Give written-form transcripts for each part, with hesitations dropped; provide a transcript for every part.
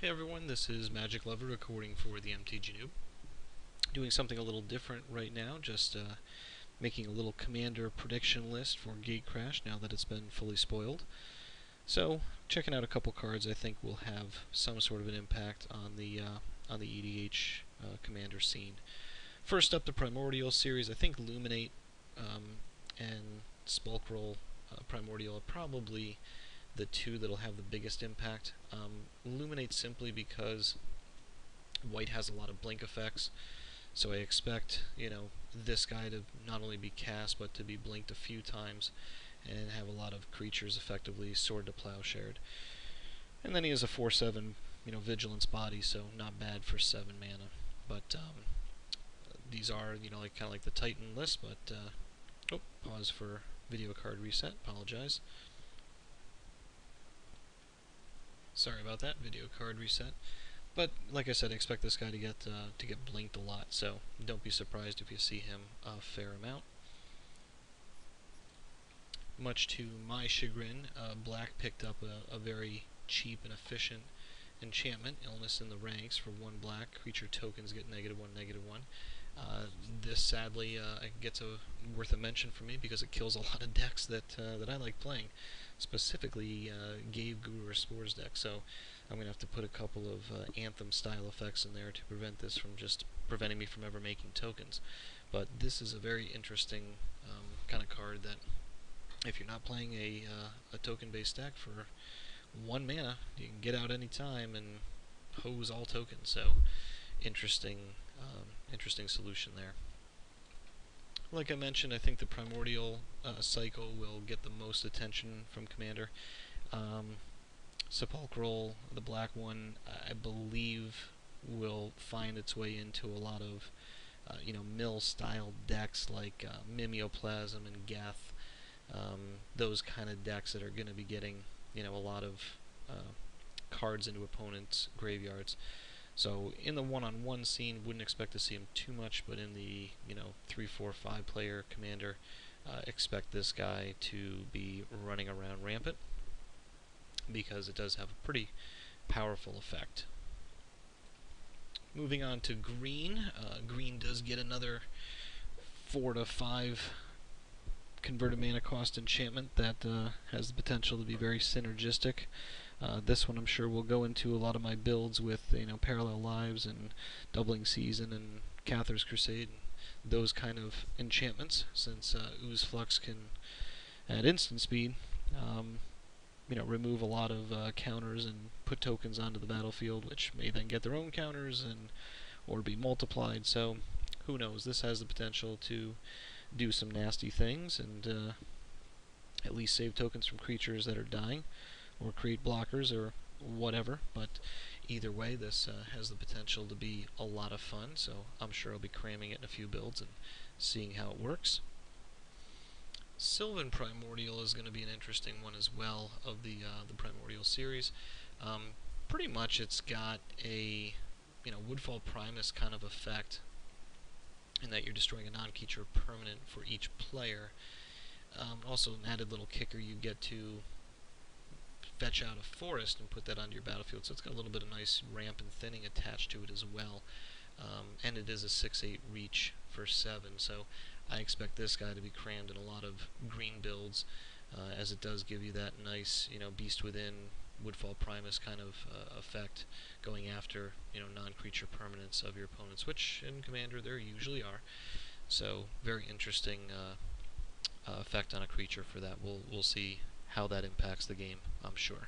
Hey everyone, this is Magiclovr recording for the mtgnoob. Doing something a little different right now, just making a little commander prediction list for Gatecrash now that it's been fully spoiled. So, checking out a couple cards I think will have some sort of an impact on the EDH commander scene. First up, the Primordial series. I think Luminate and Spulkroll Primordial are probably the two that'll have the biggest impact. Illuminate simply because white has a lot of blink effects, so I expect, this guy to not only be cast, but to be blinked a few times, and have a lot of creatures effectively Sword to Plowshared. And then he has a 4/7, Vigilance body, so not bad for 7 mana. But these are, kind of like the Titan list, but, pause for video card reset, apologize. Sorry about that, video card reset. But like I said, I expect this guy to get blinked a lot, so don't be surprised if you see him a fair amount. Much to my chagrin, Black picked up a very cheap and efficient enchantment, Illness in the Ranks, for 1 black. Creature tokens get -1/-1. This sadly gets worth a mention for me because it kills a lot of decks that I like playing, specifically Gave Guru Spores deck. So I'm gonna have to put a couple of Anthem style effects in there to prevent this from just preventing me from ever making tokens. But this is a very interesting kind of card that, if you're not playing a token-based deck for 1 mana, you can get out any time and hose all tokens. So interesting solution there. Like I mentioned, I think the Primordial cycle will get the most attention from Commander. Sepulchral, the black one, I believe will find its way into a lot of mill-style decks like Mimeoplasm and Geth. Those kind of decks that are going to be getting a lot of cards into opponents' graveyards. So in the one-on-one scene, wouldn't expect to see him too much, but in the 3, 4, 5 player commander, expect this guy to be running around rampant because it does have a pretty powerful effect. Moving on to green, green does get another 4 to 5 converted mana cost enchantment that has the potential to be very synergistic. This one I'm sure will go into a lot of my builds with Parallel Lives and Doubling Season and Cathar's Crusade, and those kind of enchantments, since Ooze Flux can, at instant speed, remove a lot of counters and put tokens onto the battlefield, which may then get their own counters or be multiplied. So who knows? This has the potential to do some nasty things and at least save tokens from creatures that are dying, or create blockers, or whatever. But either way, this has the potential to be a lot of fun, so I'm sure I'll be cramming it in a few builds and seeing how it works. Sylvan Primordial is going to be an interesting one as well, of the Primordial series. Pretty much it's got a Woodfall Primus kind of effect, in that you're destroying a non-creature permanent for each player. Also, an added little kicker, you get to fetch out a forest and put that onto your battlefield, so it's got a little bit of nice ramp and thinning attached to it as well. And it is a 6/8 reach for 7, so I expect this guy to be crammed in a lot of green builds, as it does give you that nice, Beast Within, Woodfall Primus kind of effect, going after, non-creature permanents of your opponents, which in Commander there usually are. So very interesting effect on a creature for that. We'll see how that impacts the game, I'm sure.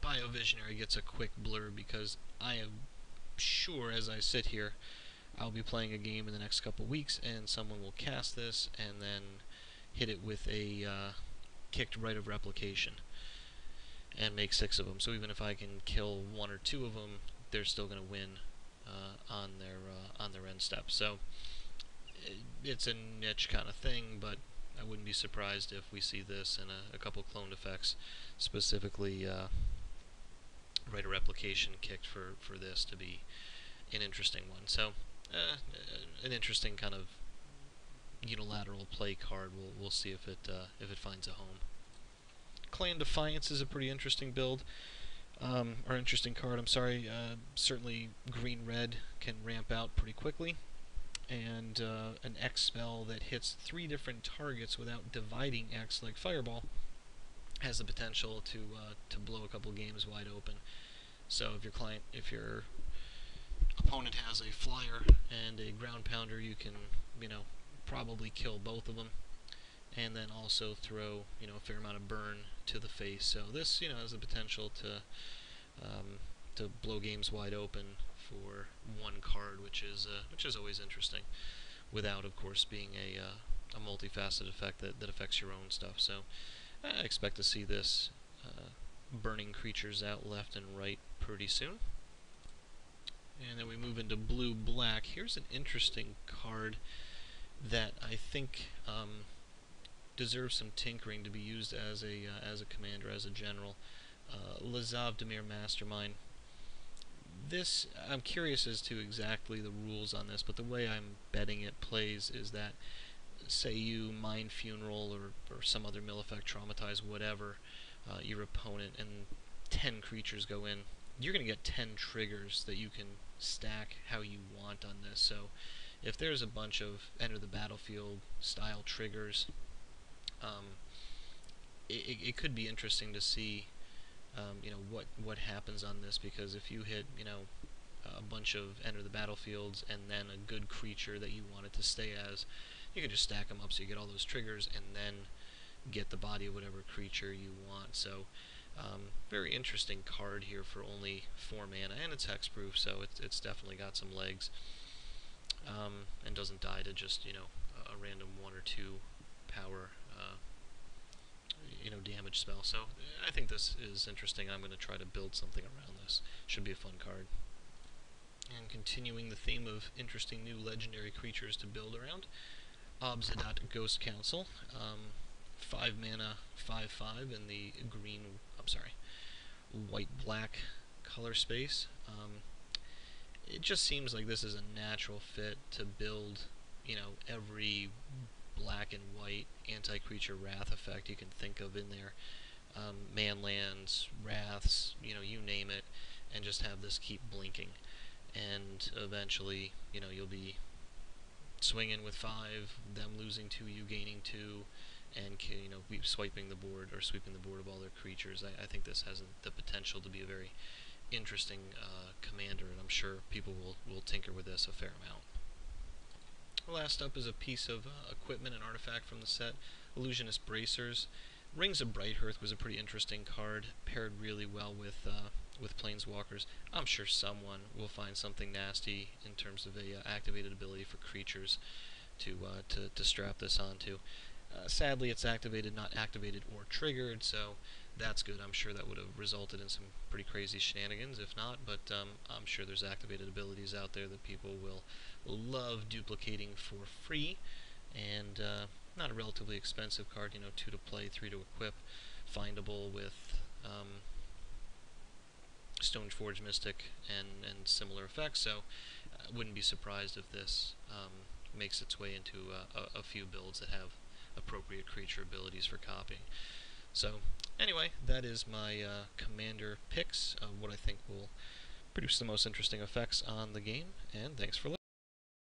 Biovisionary gets a quick blurb because I am sure, as I sit here, I'll be playing a game in the next couple weeks, and someone will cast this and then hit it with a kicked Rite of Replication and make 6 of them. So even if I can kill 1 or 2 of them, they're still going to win on their end step. So it's a niche kind of thing, but I wouldn't be surprised if we see this and a couple cloned effects, specifically Rite of Replication kicked for this to be an interesting one. So an interesting kind of unilateral play card. We'll see if it finds a home. Clan Defiance is a pretty interesting build. Or interesting card, I'm sorry. Certainly green-red can ramp out pretty quickly, and an X spell that hits 3 different targets without dividing X, like Fireball, has the potential to blow a couple games wide open. So if your opponent has a flyer and a ground pounder, you can, probably kill both of them, and then also throw, a fair amount of burn to the face. So this, has the potential to blow games wide open for one card, which is always interesting, without, of course, being a multifaceted effect that affects your own stuff. So I expect to see this burning creatures out left and right pretty soon. And then we move into blue-black. Here's an interesting card that I think deserves some tinkering to be used as a commander, as a general. Demir Mastermind. This, I'm curious as to exactly the rules on this, but the way I'm betting it plays is that, say you Mind Funeral or some other mill effect, Traumatize, whatever, your opponent, and 10 creatures go in, you're going to get 10 triggers that you can stack how you want on this. So if there's a bunch of enter the battlefield style triggers, it could be interesting to see what happens on this, because if you hit a bunch of enter the battlefields and then a good creature that you want it to stay as, you can just stack them up so you get all those triggers and then get the body of whatever creature you want. So very interesting card here for only 4 mana, and it's hexproof, so it's definitely got some legs, and doesn't die to just a random 1 or 2 power damage spell. So I think this is interesting. I'm going to try to build something around this. Should be a fun card. And continuing the theme of interesting new legendary creatures to build around, Obzedat Ghost Council, 5 mana, 5/5 in the white-black color space. It just seems like this is a natural fit to build, every black and white anti-creature wrath effect you can think of in there. Manlands, wraths, you name it, and just have this keep blinking. And eventually, you'll be swinging with 5, them losing 2, you gaining 2, and be swiping the board or sweeping the board of all their creatures. I think this has the potential to be a very interesting commander, and I'm sure people will tinker with this a fair amount. Last up is a piece of equipment and artifact from the set, Illusionist Bracers. Rings of Brighthearth was a pretty interesting card, paired really well with planeswalkers. I'm sure someone will find something nasty in terms of a activated ability for creatures to strap this onto. Sadly, it's activated, not activated or triggered, so that's good. I'm sure that would have resulted in some pretty crazy shenanigans, if not, but I'm sure there's activated abilities out there that people will love duplicating for free, and not a relatively expensive card, 2 to play, 3 to equip, findable with Stoneforge Mystic and similar effects, so I wouldn't be surprised if this makes its way into a few builds that have appropriate creature abilities for copying. So anyway, that is my commander picks of what I think will produce the most interesting effects on the game, and thanks for listening.